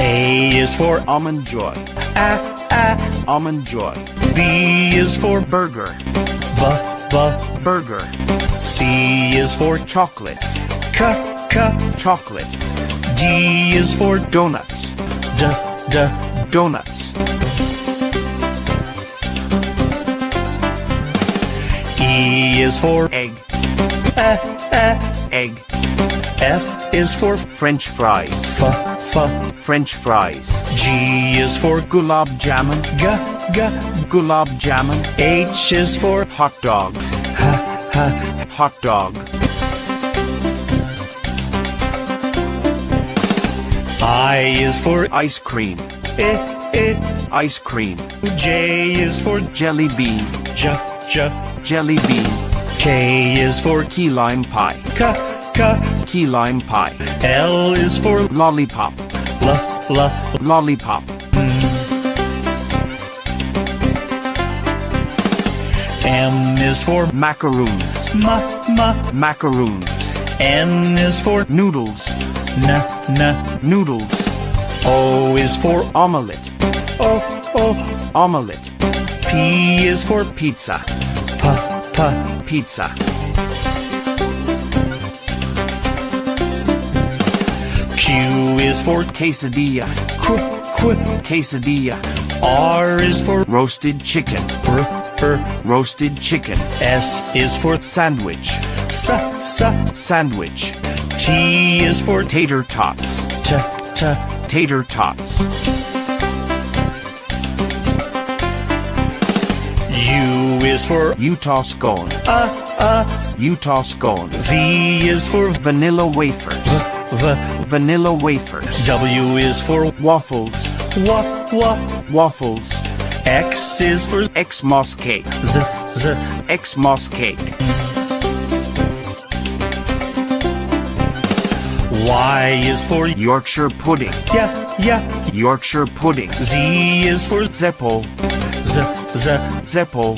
A is for Almond Joy. Almond Joy. B is for Burger. Burger. C is for Chocolate. Chocolate. D is for Donuts. Donuts. E is for Egg. Egg. F is for French fries. French fries. G is for Gulab jamun. Gulab jamun. H is for Hot dog. Hot dog. I is for Ice cream. Ice cream. J is for Jelly bean. Jelly bean. K is for Key lime pie. Key lime pie. L is for Lollipop. Lollipop. M is for Macaroons. Macaroons. N is for Noodles. Noodles. O is for Omelette. Omelette. P is for Pizza. Pizza. Q is for Quesadilla. Quesadilla. R is for Roasted chicken. Roasted chicken. S is for Sandwich. Sandwich. T is for Tater tots. Tater tots. U is for Utah scone. Utah scone. V is for Vanilla wafers. Vanilla wafers. W is for Waffles. Waffles. X is for Xmas cake. Xmas cake. Y is for Yorkshire pudding. Yorkshire pudding. Z is for Zeppo. Zeppo.